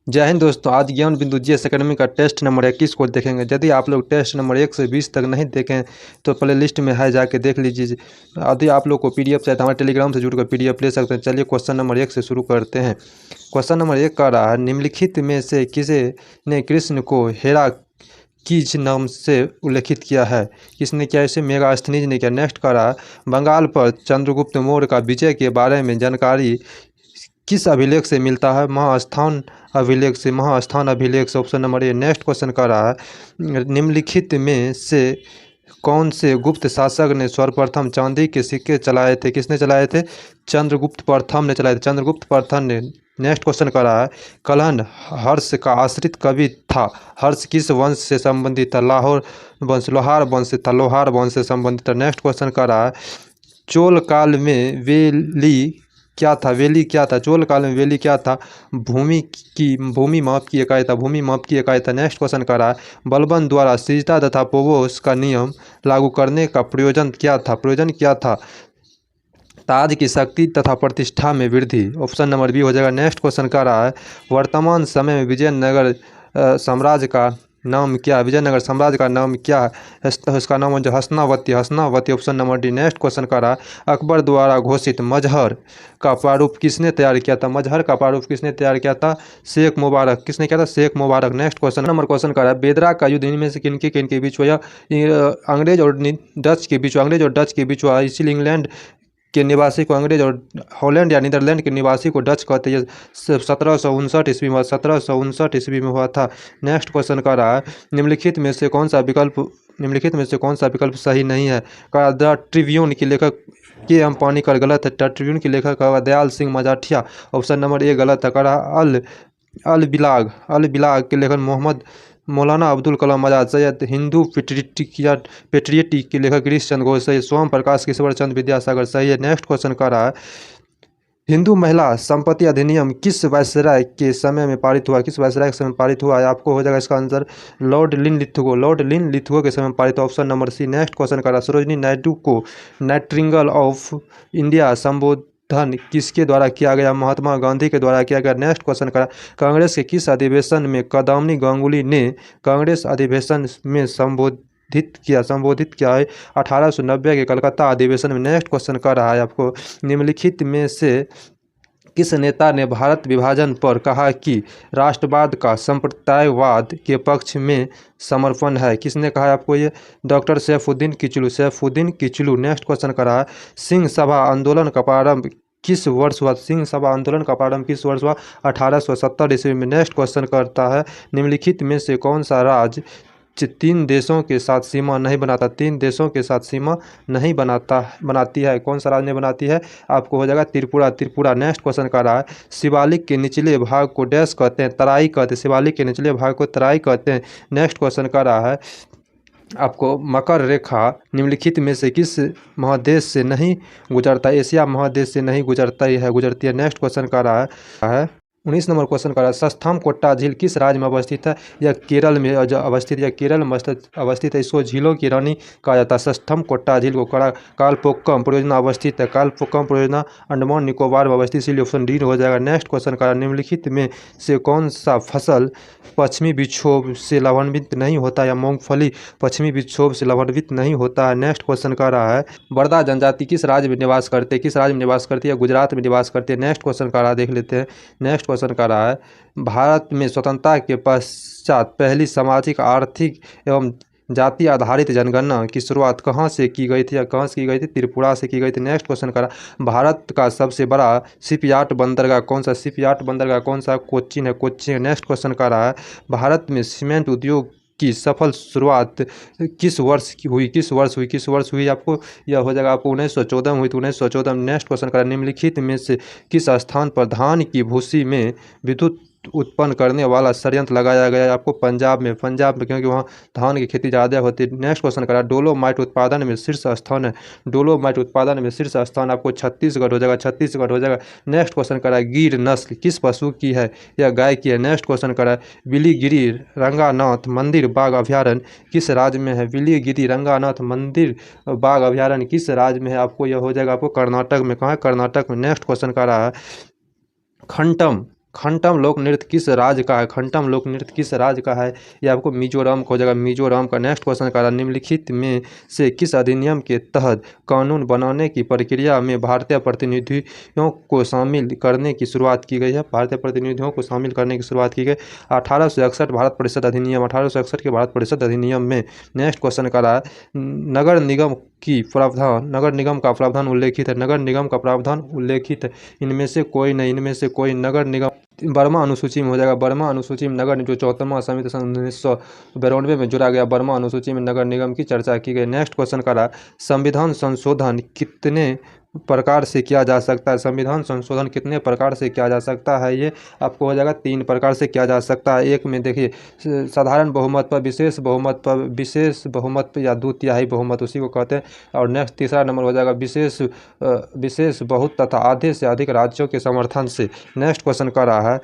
जय हिंद दोस्तों। आज ज्ञान बिंदु जीएस एकेडमी का टेस्ट नंबर 21 को देखेंगे। यदि आप लोग टेस्ट नंबर 1 से 20 तक नहीं देखें तो प्ले लिस्ट में है, जाके देख लीजिए। यदि आप लोग को पीडीएफ चाहिए तो हमारे टेलीग्राम से जुड़कर पीडीएफ ले सकते हैं। चलिए क्वेश्चन नंबर 1 से शुरू करते हैं। क्वेश्चन नंबर 1 कह रहा है, निम्नलिखित में से किसे ने कृष्ण को हेरा कीज नाम से उल्लेखित किया है? किसने किया? इसे मेगास्थनीज ने किया। नेक्स्ट कह रहा है, बंगाल पर चंद्रगुप्त मौर्य का विजय के बारे में जानकारी किस अभिलेख से मिलता है? महास्थान अभिलेख से। महास्थान अभिलेख से ऑप्शन नंबर ए। नेक्स्ट क्वेश्चन कर रहा है, निम्नलिखित में से कौन से गुप्त शासक ने सर्वप्रथम चांदी के सिक्के चलाए थे? किसने चलाए थे? चंद्रगुप्त प्रथम ने चलाए थे। चंद्रगुप्त प्रथम ने। नेक्स्ट क्वेश्चन कर रहा है, कलहन हर्ष का आश्रित कवि था। हर्ष किस वंश से संबंधित था? लाहौर वंश, लोहार वंश से था। लोहार वंश से संबंधित था। नेक्स्ट क्वेश्चन कर रहा है, चोल काल में वेली क्या था? वेली क्या था? चोल काल में वेली क्या था? भूमि माप की इकाई था। भूमि माप की इकाई था। नेक्स्ट क्वेश्चन कर रहा है, बलबन द्वारा सिजदा तथा पोवोस का नियम लागू करने का प्रयोजन क्या था? प्रयोजन क्या था? ताज की शक्ति तथा प्रतिष्ठा में वृद्धि। ऑप्शन नंबर बी हो जाएगा। नेक्स्ट क्वेश्चन कर रहा है, वर्तमान समय में विजयनगर साम्राज्य का नाम क्या है? विजयनगर साम्राज्य का नाम क्या है? इसका नाम है Hasanavati. Hasanavati option number D. Next question का रहा, अकबर द्वारा घोषित मजहर का प्रारूप किसने तैयार किया था? मजहर का प्रारूप किसने तैयार किया था? शेख मुबारक। किसने किया था? शेख मुबारक। नेक्स्ट क्वेश्चन का रहा है, बेदरा का युद्ध इनमें से किनके बीच हुआ? अंग्रेज और डच के बीच। अंग्रेज और डच के बीच हुआ। इसीलिए इंग्लैंड के निवासी को अंग्रेज और हॉलैंड या नीदरलैंड के निवासी को डच कहते हैं। 1759 ईस्वी में। 1759 ईस्वी में हुआ था। नेक्स्ट क्वेश्चन का रहा है, निम्नलिखित में से कौन सा विकल्प सही नहीं है? का द ट्रिब्यून के लेखक के एम पानीकर गलत है। ट्रिब्यून के लेखक Dayal Singh Majithia. Option number A गलत है। का रहा अल बिलाग के लेखक मोहम्मद मौलाना अब्दुल कलाम आज़ाद। सैयद हिंदू पेट्रियटिक के लेखक गिरीश चंद्र घोष। सही। सोम प्रकाश किशोर चंद्र विद्यासागर। सही है। नेक्स्ट क्वेश्चन का रहा है, हिंदू महिला संपत्ति अधिनियम किस वायसराय के समय में पारित हुआ? किस वायसराय के समय में पारित हुआ है? आपको हो जाएगा इसका आंसर लॉर्ड लिन लिथगो के समय में पारित। Option number C. Next question का रहा, सरोजिनी नायडू को नाइटिंगेल ऑफ इंडिया संबोधन किसके द्वारा किया गया? महात्मा गांधी के द्वारा किया गया। नेक्स्ट क्वेश्चन करा, कांग्रेस के किस अधिवेशन में कदमनी गांगुली ने कांग्रेस अधिवेशन में संबोधित किया है? 1890 के कलकत्ता अधिवेशन में। नेक्स्ट क्वेश्चन कर रहा है आपको, निम्नलिखित में से किस नेता ने भारत विभाजन पर कहा कि राष्ट्रवाद का संप्रदायवाद के पक्ष में समर्पण है? किसने कहा है आपको ये? Doctor Saifuddin Kitchlew. Next question करा है, सिंह सभा आंदोलन का प्रारंभ किस वर्ष हुआ? सिंह सभा आंदोलन का प्रारंभ किस वर्ष हुआ? 1870 ईस्वी में। नेक्स्ट क्वेश्चन करता है, निम्नलिखित में से कौन सा राज्य 3 देशों के साथ सीमा नहीं बनाता? 3 देशों के साथ सीमा नहीं बनाती है? कौन सा राज्य बनाती है? आपको हो जाएगा त्रिपुरा। नेक्स्ट क्वेश्चन का रहा है, शिवालिक के निचले भाग को डैश कहते हैं? तराई कहते हैं। शिवालिक के निचले भाग को तराई कहते हैं। नेक्स्ट क्वेश्चन का रहा है आपको, मकर रेखा निम्नलिखित में से किस महादेश से नहीं गुजरता? एशिया महादेश से नहीं गुजरती है। नेक्स्ट क्वेश्चन का रहा है 19 नंबर क्वेश्चन का, सस्थम कोट्टा झील किस राज्य में अवस्थित है? यह केरल में अवस्थित है। इसको झीलों की रानी कहा जाता है। सस्थम कोट्टा झील को कालपोक्कम परियोजना अवस्थित है। कालपोक्कम परियोजना अंडमान निकोबार में अवस्थित, इसलिए ऑप्शन डी हो जाएगा। नेक्स्ट क्वेश्चन का, निम्नलिखित में से कौन सा फसल पश्चिमी विक्षोभ से लाभान्वित नहीं होता? या मूंगफली पश्चिमी विक्षोभ से लाभान्वित नहीं होता है? नेक्स्ट क्वेश्चन का रहा है, बरदा जनजाति किस राज्य में निवास करते? किस राज्य में निवास करती है? गुजरात में निवास करती है। नेक्स्ट क्वेश्चन का रहा देख लेते हैं। नेक्स्ट क्वेश्चन का रहा है, भारत में स्वतंत्रता के पश्चात पहली सामाजिक, आर्थिक एवं जाति आधारित जनगणना की शुरुआत कहाँ से की गई थी? या कहाँ से की गई थी? त्रिपुरा से की गई थी। नेक्स्ट क्वेश्चन करा, भारत का सबसे बड़ा शिपयार्ड बंदरगाह कौन सा? शिपयार्ड बंदरगाह कौन सा? कोच्चि है। नेक्स्ट क्वेश्चन का रहा है, भारत में सीमेंट उद्योग की सफल शुरुआत किस वर्ष हुई? आपको यह हो जाएगा, आपको 1914 में हुई थी। 1914 में। नेक्स्ट क्वेश्चन करा, निम्नलिखित में से किस स्थान पर धान की भूसी में विद्युत उत्पन्न करने वाला संयंत्र लगाया गया है? आपको पंजाब में, क्योंकि वहाँ धान की खेती ज़्यादा होती है। नेक्स्ट क्वेश्चन करा, डोलोमाइट उत्पादन में शीर्ष स्थान है। डोलोमाइट उत्पादन में शीर्ष स्थान आपको छत्तीसगढ़ हो जाएगा। नेक्स्ट क्वेश्चन करा, गिर नस्ल किस पशु की है? यह गाय की है। नेक्स्ट क्वेश्चन करा, बिलीगिरी रंगानाथ मंदिर बाघ अभ्यारण्य किस राज्य में है? बिलीगिरी रंगानाथ मंदिर बाघ अभ्यारण्य किस राज्य में है? आपको यह हो जाएगा, आपको कर्नाटक में। कहाँ है? कर्नाटक में। नेक्स्ट क्वेश्चन का रहा है, खंटम खंटम लोक नृत्य किस राज्य का है? खंटम लोक नृत्य किस राज्य का है? ये आपको मिजोरम का हो जाएगा, मिजोरम का। नेक्स्ट क्वेश्चन का निम्नलिखित में से किस अधिनियम के तहत कानून बनाने की प्रक्रिया में भारतीय प्रतिनिधियों को शामिल करने की शुरुआत की गई है? भारतीय प्रतिनिधियों को शामिल करने की शुरुआत की गई 1861 भारत परिषद अधिनियम, 1861 के भारत परिषद अधिनियम में। नेक्स्ट क्वेश्चन का रहा नगर निगम की प्रावधान, नगर निगम का प्रावधान उल्लेखित है, नगर निगम का प्रावधान उल्लेखित है, इनमें से कोई नहीं, इनमें से कोई। नगर निगम बर्मा अनुसूची में हो जाएगा, बर्मा अनुसूची में नगर जो 74वां संविधान सन 1992 में जोड़ा गया, बर्मा अनुसूची में नगर निगम की चर्चा की गई। नेक्स्ट क्वेश्चन का रहा संविधान संशोधन कितने प्रकार से किया जा सकता है? संविधान संशोधन कितने प्रकार से किया जा सकता है? ये आपको हो जाएगा 3 प्रकार से किया जा सकता है। एक में देखिए साधारण बहुमत पर, विशेष बहुमत पर, विशेष बहुमत पर या 2/3 बहुमत उसी को कहते हैं। और नेक्स्ट तीसरा नंबर हो जाएगा विशेष बहुत तथा आधे से अधिक राज्यों के समर्थन से। नेक्स्ट क्वेश्चन कर रहा है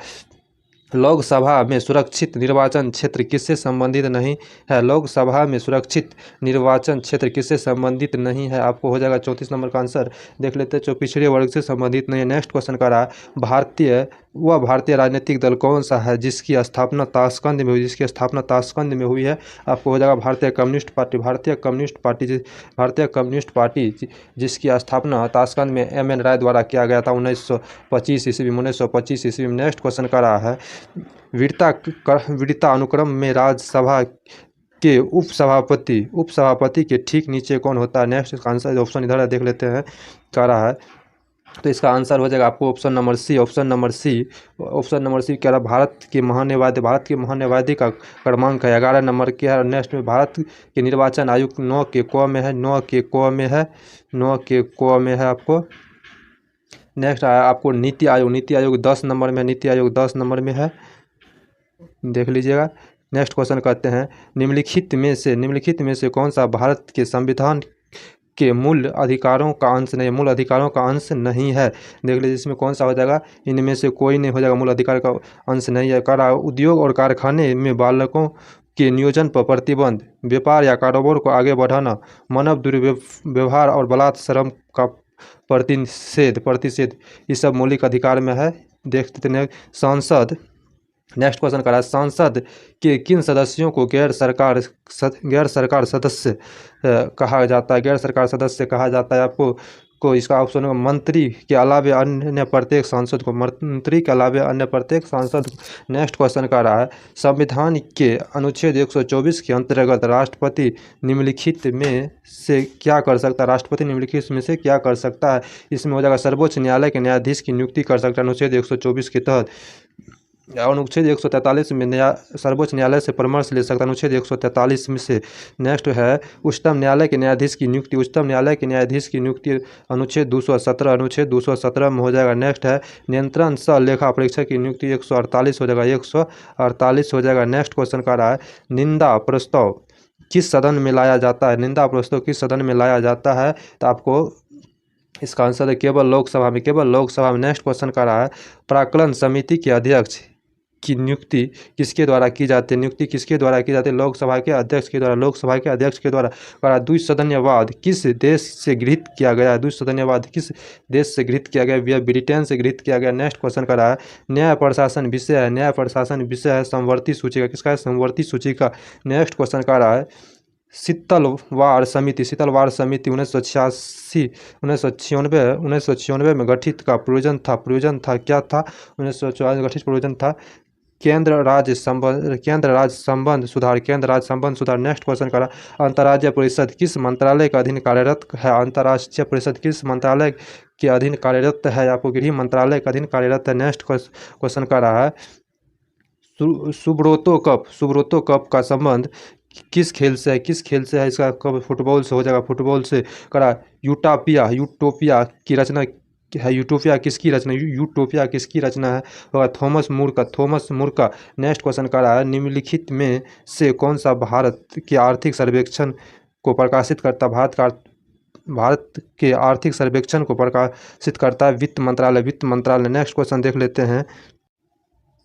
लोकसभा में सुरक्षित निर्वाचन क्षेत्र किससे संबंधित नहीं है? लोकसभा में सुरक्षित निर्वाचन क्षेत्र किससे संबंधित नहीं है? आपको हो जाएगा 34 नंबर का आंसर देख लेते हैं, जो पिछड़े वर्ग से संबंधित नहीं है। नेक्स्ट क्वेश्चन का रहा भारतीय राजनीतिक दल कौन सा है जिसकी स्थापना ताशकंद में हुई? जिसकी स्थापना ताशकंद में हुई है, आपको हो जाएगा भारतीय कम्युनिस्ट पार्टी। भारतीय कम्युनिस्ट पार्टी जिसकी स्थापना ताशकंद में M.N. राय द्वारा किया गया था 1925 ईस्वी में। 1925 ईस्वी में। नेक्स्ट क्वेश्चन का रहा है विविधता अनुक्रम में राज्यसभा के उपसभापति के ठीक नीचे कौन होता है? नेक्स्ट आंसर ऑप्शन इधर देख लेते हैं, कह रहा है तो इसका आंसर हो जाएगा आपको option number C. Option number C कह रहा भारत के महान्यायवादी का क्रमांक है 11 नंबर के है। नेक्स्ट में भारत के निर्वाचन आयुक्त 9 के क में है, 9 के क में है आपको। नेक्स्ट आया आपको नीति आयोग 10 नंबर में, नीति आयोग 10 नंबर में है, देख लीजिएगा। नेक्स्ट क्वेश्चन करते हैं निम्नलिखित में से कौन सा भारत के संविधान के मूल अधिकारों का अंश नहीं है? मूल अधिकारों का अंश नहीं है, देख लीजिए इसमें कौन सा हो जाएगा, इनमें से कोई नहीं हो जाएगा, मूल अधिकार का अंश नहीं है। कहा उद्योग और कारखाने में बालकों के नियोजन पर प्रतिबंध, व्यापार या कारोबार को आगे बढ़ाना, मानव दुर्व्यवहार और बलात्कार का प्रतिषेध ये सब मौलिक अधिकार में है। देखते हैं सांसद। नेक्स्ट क्वेश्चन करा सांसद के किन सदस्यों को गैर सरकार सदस्य कहा जाता है? गैर सरकार सदस्य कहा जाता है आपको इसका ऑप्शन होगा मंत्री के अलावे अन्य प्रत्येक सांसद को, मंत्री के अलावे अन्य प्रत्येक सांसद को। नेक्स्ट क्वेश्चन का रहा है संविधान के अनुच्छेद 124 के अंतर्गत राष्ट्रपति निम्नलिखित में से क्या कर सकता है? राष्ट्रपति निम्नलिखित में से क्या कर सकता है? इसमें हो जाएगा सर्वोच्च न्यायालय के न्यायाधीश की नियुक्ति कर सकता है अनुच्छेद 124 के तहत। अनुच्छेद 143 में सर्वोच्च न्यायालय से परामर्श ले सकता है अनुच्छेद 143 में से। नेक्स्ट है उच्चतम न्यायालय के न्यायाधीश की नियुक्ति, उच्चतम न्यायालय के न्यायाधीश की नियुक्ति अनुच्छेद 217 में हो जाएगा। नेक्स्ट है नियंत्रण सह लेखा परीक्षक की नियुक्ति 148 हो जाएगा, 148 हो जाएगा। नेक्स्ट क्वेश्चन का रहा है निंदा प्रस्ताव किस सदन में लाया जाता है? निंदा प्रस्ताव किस सदन में लाया जाता है? तो आपको इसका आंसर है केवल लोकसभा में, केवल लोकसभा में। नेक्स्ट क्वेश्चन का रहा है प्राक्कलन समिति के अध्यक्ष की नियुक्ति किसके द्वारा की जाती है? नियुक्ति किसके द्वारा की जाती है? लोकसभा के अध्यक्ष के द्वारा, लोकसभा के अध्यक्ष के द्वारा। द्विसदनीयवाद किस देश से गृहीत किया गया है? द्विसदनीयवाद किस देश से गृहीत किया गया? यह ब्रिटेन से गृहीत किया गया। नेक्स्ट क्वेश्चन का रहा है न्याय प्रशासन विषय है, न्याय प्रशासन विषय है समवर्ती सूची का, किसका है? समवर्ती सूची का। नेक्स्ट क्वेश्चन का रहा है शीतलवार समिति 1996 में गठित का प्रयोजन था क्या था? 1994 गठित प्रयोजन था केंद्र राज्य संबंध सुधार। नेक्स्ट क्वेश्चन करा अंतर्राज्यीय परिषद किस मंत्रालय के अधीन कार्यरत है? अंतर्राष्ट्रीय परिषद किस मंत्रालय के अधीन कार्यरत है? आपको गृह मंत्रालय के अधीन कार्यरत है। नेक्स्ट क्वेश्चन का रहा है सुब्रोतो कप का संबंध किस खेल से है? इसका कब फुटबॉल से हो जाएगा, फुटबॉल से। करा यूटोपिया की रचना है, यूटोपिया किसकी रचना है? होगा थॉमस मूर का। नेक्स्ट क्वेश्चन का रहा है निम्नलिखित में से कौन सा भारत के आर्थिक सर्वेक्षण को प्रकाशित करता? भारत के आर्थिक सर्वेक्षण को प्रकाशित करता है वित्त मंत्रालय। नेक्स्ट क्वेश्चन देख लेते हैं।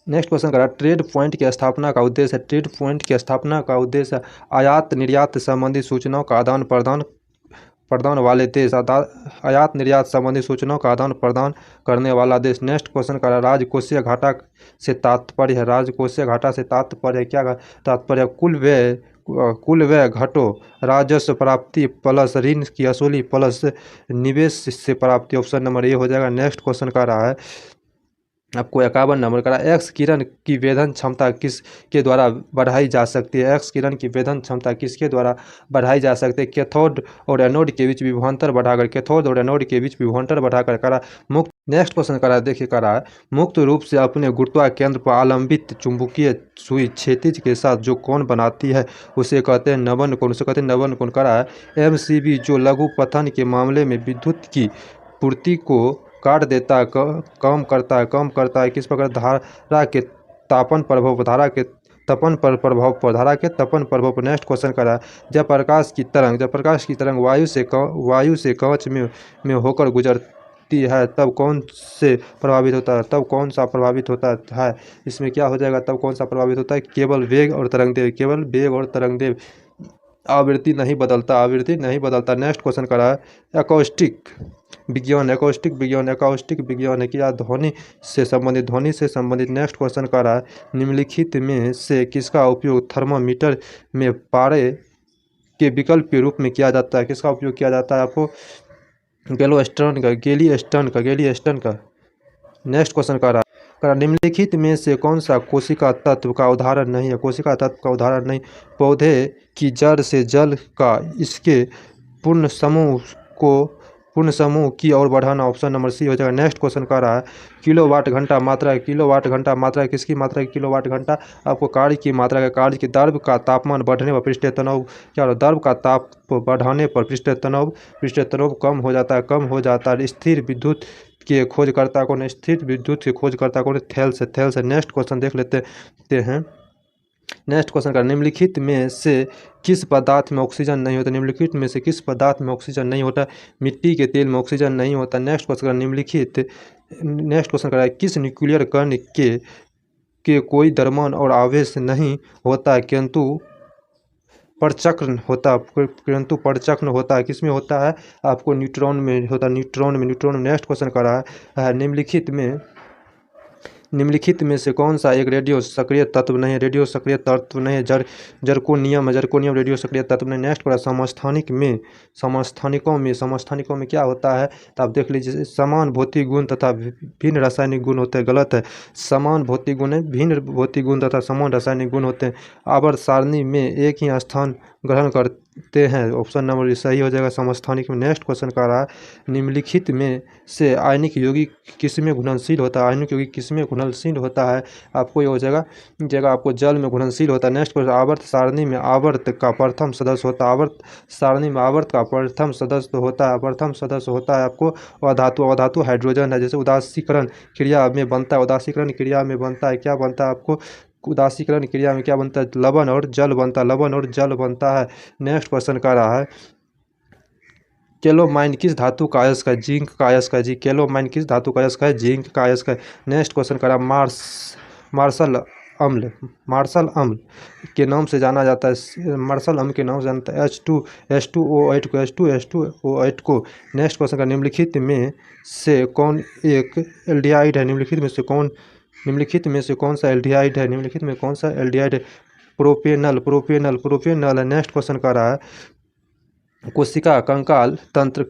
नेक्स्ट क्वेश्चन करा ट्रेड पॉइंट की स्थापना का उद्देश्य है। ट्रेड पॉइंट की स्थापना का उद्देश्य आयात निर्यात संबंधी सूचनाओं का आदान प्रदान प्रदान वाले देश, आयात निर्यात संबंधी सूचनाओं का आदान प्रदान करने वाला देश। नेक्स्ट क्वेश्चन का राजकोषीय घाटा से तात्पर्य है, राजकोषीय घाटा से तात्पर्य क्या तात्पर्य? कुल व्यय घटो राजस्व प्राप्ति प्लस ऋण की असुली प्लस निवेश से प्राप्ति। ऑप्शन नंबर ए हो जाएगा। नेक्स्ट क्वेश्चन का रहा है आपको 51 नंबर का। एक्स किरण की वेधन क्षमता किसके द्वारा बढ़ाई जा सकती है? एक्स किरण की वेधन क्षमता किसके द्वारा बढ़ाई जा सकती है? कैथोड और एनोड के बीच विभवांतर बढ़ाकर, कैथोड और एनोड के बीच विभवांतर बढ़ाकर करा मुक्त। नेक्स्ट क्वेश्चन करा देखिए करा है मुक्त रूप से अपने गुरुत्वा केंद्र पर आलंबित चुंबकीय सुई क्षैतिज के साथ जो कोण बनाती है उसे कहते हैं नवन कोण, उसे कहते हैं नवन कोण। करा है एमसीबी जो लघु पतन के मामले में विद्युत की पूर्ति को काट देता है, कम करता है किस प्रकार? धारा के तापन प्रभाव, धारा के तपन पर प्रभाव पर, धारा के तपन प्रभाव पर। नेक्स्ट क्वेश्चन करा जब प्रकाश की तरंग वायु से कवच में होकर गुजरती है तब कौन से प्रभावित होता है? तब कौन सा प्रभावित होता है? इसमें क्या हो जाएगा? तब कौन सा प्रभावित होता है? केवल वेग और तरंगदेव, केवल वेग और तरंगदेव। आवृत्ति नहीं बदलता। नेक्स्ट क्वेश्चन करा है एकॉस्टिक विज्ञान है कि ध्वनि से संबंधित। नेक्स्ट क्वेश्चन कर रहा है निम्नलिखित में से किसका उपयोग थर्मामीटर में पारे के विकल्प के रूप में किया जाता है? किसका उपयोग किया जाता है आपको? गेली-एस्टर्न का। नेक्स्ट क्वेश्चन कर रहा है निम्नलिखित में से कौन सा कोशिका तत्व का उदाहरण नहीं है? कोशिका तत्व का उदाहरण नहीं। पौधे की जड़ से जल का इसके पूर्ण समूह की ओर बढ़ाना। ऑप्शन नंबर सी हो जाएगा। नेक्स्ट क्वेश्चन कर रहा है किलोवाट घंटा मात्रा किसकी मात्रा है? किलोवाट घंटा आपको कार्य की मात्रा का, कार्य की द्रव्य का तापमान बढ़ने पर पृष्ठीय तनाव क्या होगा? द्रव्य का ताप बढ़ाने पर पृष्ठीय तनाव कम हो जाता है। स्थिर विद्युत के खोजकर्ता कौन? स्थिर विद्युत के खोजकर्ता कौन? थेल्स। नेक्स्ट क्वेश्चन देख लेते हैं। नेक्स्ट क्वेश्चन का निम्नलिखित में से किस पदार्थ में ऑक्सीजन नहीं होता? निम्नलिखित में से किस पदार्थ में ऑक्सीजन नहीं होता? मिट्टी के तेल में ऑक्सीजन नहीं होता। नेक्स्ट क्वेश्चन का किस न्यूक्लियर कण के कोई द्रव्यमान और आवेश नहीं होता किंतु परचक्र होता है? किसमें होता है? आपको न्यूट्रॉन में होता है। न्यूट्रॉन में। नेक्स्ट क्वेश्चन कर रहा है निम्नलिखित में से कौन सा एक रेडियो सक्रिय तत्व नहीं है? जर्कोनियम रेडियो सक्रिय तत्व नहीं। नेक्स्ट पर समस्थानिकों में क्या होता है? तो आप देख लीजिए समान भौतिक गुण तथा भिन्न रासायनिक गुण होते हैं। गलत है। समान भौतिक गुण है, भिन्न भौतिक गुण तथा समान रासायनिक गुण होते हैं। आवर्त सारणी में एक ही स्थान ग्रहण करते हैं। ऑप्शन नंबर सही हो जाएगा समस्थानिक में। नेक्स्ट क्वेश्चन का रहा निम्नलिखित में से आयनिक यौगिक किसमें घुलनशील होता है? आपको ये हो जाएगा आपको जल में घुलनशील होता है। नेक्स्ट क्वेश्चन आवर्त सारणी में आवर्त का प्रथम सदस्य होता है आपको अधातु हाइड्रोजन है। जैसे उदासीकरण क्रिया में बनता है, क्या बनता है आपको? उदासीकरण क्रिया में क्या बनता है? लवण और जल बनता है। नेक्स्ट क्वेश्चन का रहा है केलोमाइन किस धातु का अयस्क है? जिंक का अयस्क है। केलोमाइन किस धातु का अयस्क है? जिंक का अयस्क है। नेक्स्ट क्वेश्चन का रहा मार्शल अम्ल के नाम से जाना जाता है। H2SO8 को। नेक्स्ट क्वेश्चन का निम्नलिखित में से कौन एक एल्डिहाइड है? निम्नलिखित में से कौन सा एल्डिहाइड है? प्रोपेनल है। नेक्स्ट क्वेश्चन का रहा है कोशिका कंकाल तंत्र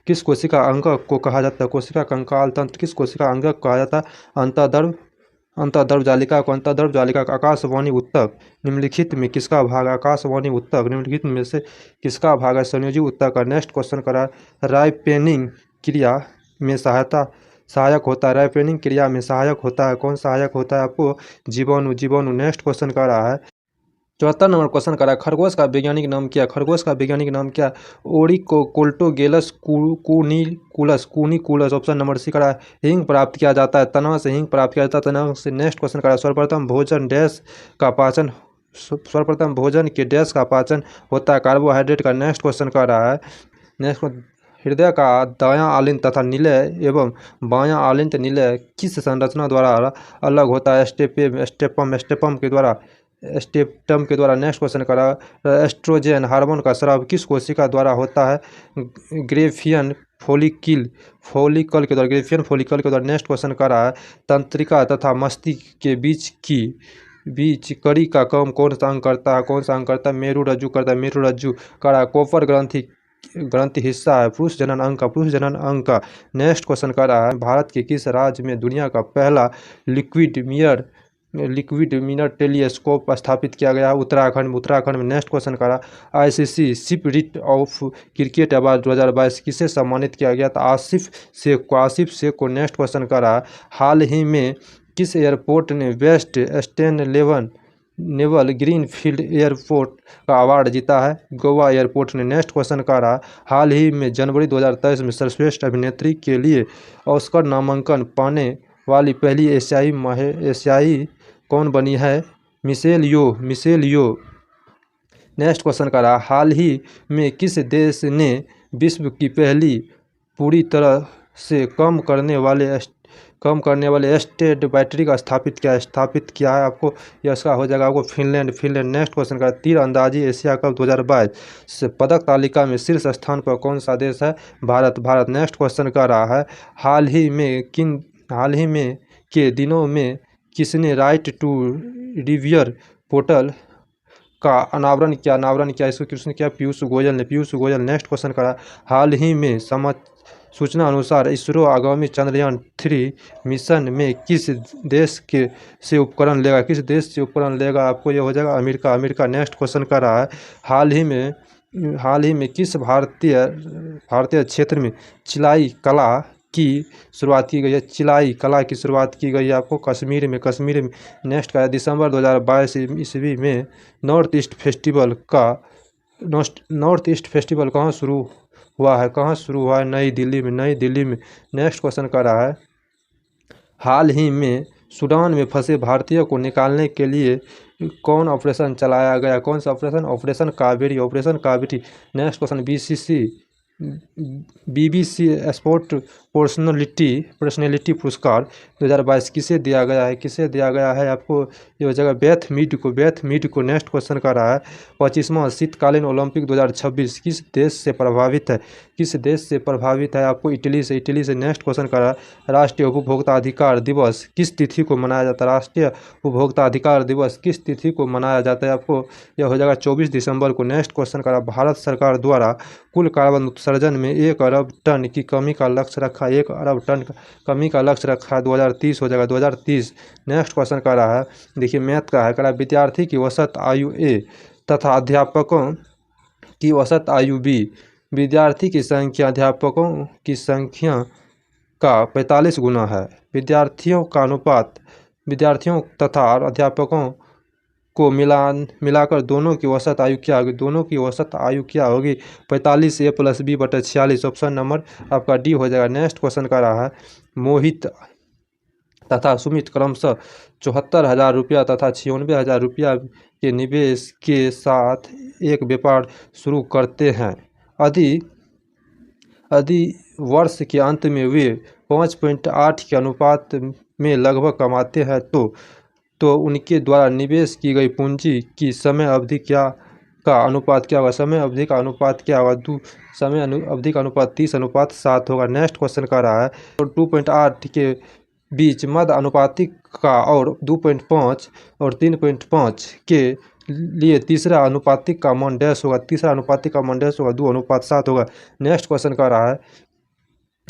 किस कोशिका अंग को कहा जाता है? कोशिका कंकाल तंत्र किस कोशिका अंग को कहा जाता है? अंतर्द्रव जालिका को। अंतर्द्रव जालिका का। आकाशवाणी ऊतक निम्नलिखित में किसका भाग? आकाशवाणी ऊतक निम्नलिखित में से किसका भाग है? संयोजी ऊतक का। नेक्स्ट क्वेश्चन करा राइपेनिंग क्रिया में सहायक होता है। राइपेनिंग क्रिया में सहायक होता है। कौन सहायक होता है आपको? जीवाणु। नेक्स्ट क्वेश्चन का रहा है 74 नंबर क्वेश्चन करा खरगोश का वैज्ञानिक नाम क्या? ओरिकोल्टोगेलस कूनिकुलस। ऑप्शन नंबर सी करा हिंग प्राप्त किया जाता है। तना से हिंग प्राप्त किया जाता है। तना से। नेक्स्ट क्वेश्चन करा सर्वप्रथम भोजन के डैश का पाचन होता है? कार्बोहाइड्रेट का। नेक्स्ट क्वेश्चन का रहा है हृदय का दायां आलिंद तथा निलय एवं बायां आलिंद निलय किस संरचना द्वारा अलग होता है? स्टेपम के द्वारा। स्टेपटम के द्वारा। नेक्स्ट क्वेश्चन करा एस्ट्रोजन हार्मोन का स्राव किस कोशिका द्वारा होता है? ग्रेफियन फॉलिकल के द्वारा, ग्रेफियन फॉलिकल के द्वारा। नेक्स्ट क्वेश्चन करा है तंत्रिका तथा मस्तिष्क के बीच कड़ी का काम कौन सा अंग करता है? कौन सा अंग करता है? मेरुरज्जु करता है, मेरुरज्जु करा कोपर ग्रंथि हिस्सा है पुरुष जनन अंग का, पुरुष जनन अंग का। नेक्स्ट क्वेश्चन कर रहा है भारत के किस राज्य में दुनिया का पहला लिक्विड मिरर टेलीस्कोप स्थापित किया गया है? उत्तराखंड में। नेक्स्ट क्वेश्चन करा ICC spirit of cricket award 2022 किसे सम्मानित किया गया था? आसिफ शेख को। नेक्स्ट क्वेश्चन करा हाल ही में किस एयरपोर्ट ने best naval green field airport का अवार्ड जीता है? गोवा एयरपोर्ट ने। नेक्स्ट क्वेश्चन का रहा हाल ही में जनवरी 2023 में सर्वश्रेष्ठ अभिनेत्री के लिए ऑस्कर नामांकन पाने वाली पहली एशियाई कौन बनी है? मिशेल यो। नेक्स्ट क्वेश्चन का रहा हाल ही में किस देश ने विश्व की पहली पूरी तरह से कम करने वाले स्टेट बैटरी का स्थापित किया है? आपको इसका हो जाएगा आपको फिनलैंड। नेक्स्ट क्वेश्चन का तीरंदाजी एशिया कप 2022 से पदक तालिका में शीर्ष स्थान पर कौन सा देश है? भारत। नेक्स्ट क्वेश्चन का रहा है हाल ही में के दिनों में किसने राइट टू रिव्यूअर पोर्टल का अनावरण किया? इसको किसने किया? पीयूष गोयल ने। नेक्स्ट क्वेश्चन करा हाल ही में सूचना अनुसार इसरो आगामी चंद्रयान 3 मिशन में किस देश से उपकरण लेगा? आपको ये हो जाएगा अमेरिका। नेक्स्ट क्वेश्चन कर रहा है हाल ही में किस भारतीय क्षेत्र में चिलाई कला की शुरुआत की गई है? चिलाई कला की शुरुआत की गई है आपको कश्मीर में। नेक्स्ट का दिसंबर 2022 ईस्वी में नॉर्थ ईस्ट फेस्टिवल कहाँ शुरू हुआ है? नई दिल्ली में। नेक्स्ट क्वेश्चन कर रहा है हाल ही में सूडान में फंसे भारतीयों को निकालने के लिए कौन ऑपरेशन चलाया गया? कौन सा operation Kaveri. Next question BBC sport personality पुरस्कार 2022 किसे दिया गया है? आपको ये हो जाएगा बेथ मीड को। नेक्स्ट क्वेश्चन का रहा है 25वां शीतकालीन ओलंपिक 2026 किस देश से प्रभावित है? आपको इटली से। नेक्स्ट क्वेश्चन का रहा है राष्ट्रीय उपभोक्ता अधिकार दिवस किस तिथि को मनाया जाता है? राष्ट्रीय उपभोक्ता अधिकार दिवस किस तिथि को मनाया जाता है? आपको यह हो जाएगा 24 दिसंबर को। नेक्स्ट क्वेश्चन का रहा भारत सरकार द्वारा कुल कार्बन उत्सर्जन में 1 अरब टन की कमी का लक्ष्य रखा 2030 हो जाएगा 2030। नेक्स्ट क्वेश्चन का रहा है देखिए मैथ का है विद्यार्थी की औसत आयु A तथा अध्यापकों की औसत आयु B। विद्यार्थी की संख्या अध्यापकों की संख्या का 45 गुना है। विद्यार्थियों तथा अध्यापकों को मिलाकर दोनों की औसत आयु क्या होगी? 45 A + B / 46। ऑप्शन नंबर आपका डी हो जाएगा। नेक्स्ट क्वेश्चन का रहा है मोहित तथा सुमित क्रमशः 74,000 रुपया तथा 96,000 रुपया के निवेश के साथ एक व्यापार शुरू करते हैं। यदि वर्ष के अंत में वे 5.8 के अनुपात में लगभग कमाते हैं तो उनके द्वारा निवेश की गई पूंजी की समय अवधि का अनुपात क्या होगा? समय अवधि का अनुपात क्या होगा? समय अवधि का अनुपात 30:7 होगा। नेक्स्ट क्वेश्चन का रहा है 2.8 के बीच मध्य अनुपातिक का और 2.5 और 3.5 के लिए तीसरा अनुपातिक का मान डैश होगा। 2:7 होगा। नेक्स्ट क्वेश्चन का रहा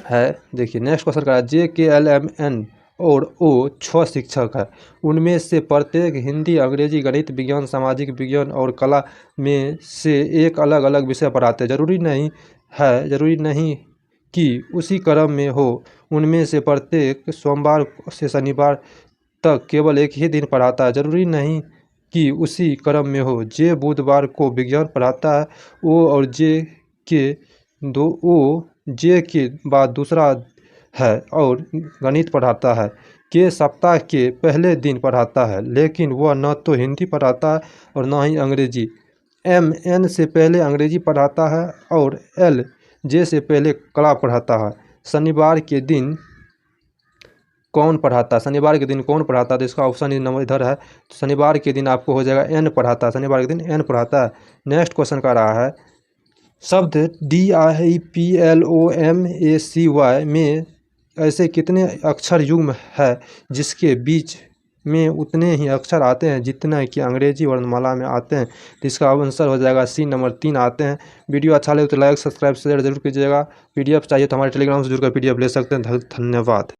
है देखिए नेक्स्ट क्वेश्चन का रहा है JKLMN और O 6 शिक्षक है। उनमें से प्रत्येक हिंदी, अंग्रेजी, गणित, विज्ञान, सामाजिक विज्ञान और कला में से एक अलग अलग विषय पढ़ाते हैं। जरूरी नहीं कि उसी क्रम में हो। उनमें से प्रत्येक सोमवार से शनिवार तक केवल एक ही दिन पढ़ाता है। जरूरी नहीं कि उसी क्रम में हो। जे बुधवार को विज्ञान पढ़ाता है। ओ जे के बाद दूसरा है और गणित पढ़ाता है। के सप्ताह के पहले दिन पढ़ाता है, लेकिन वह न तो हिंदी पढ़ाता है और न ही अंग्रेजी। MN से पहले अंग्रेजी पढ़ाता है और LJ से पहले कला पढ़ाता है। शनिवार के दिन कौन पढ़ाता, शनिवार के दिन कौन पढ़ाता, तो इसका ऑप्शन नंबर इधर है। तो शनिवार के दिन आपको हो जाएगा एन पढ़ाता, शनिवार के दिन एन पढ़ाता है। नेक्स्ट क्वेश्चन का रहा है शब्द DIPLOMACY में ऐसे कितने अक्षर युग्म है जिसके बीच में उतने ही अक्षर आते हैं जितना कि अंग्रेजी वर्णमाला में आते हैं। तो इसका आंसर हो जाएगा सी, नंबर 3 आते हैं। वीडियो अच्छा लगे तो लाइक सब्सक्राइब शेयर जरूर कीजिएगा। PDF चाहिए तो हमारे टेलीग्राम से जुड़कर PDF ले सकते हैं। धन्यवाद।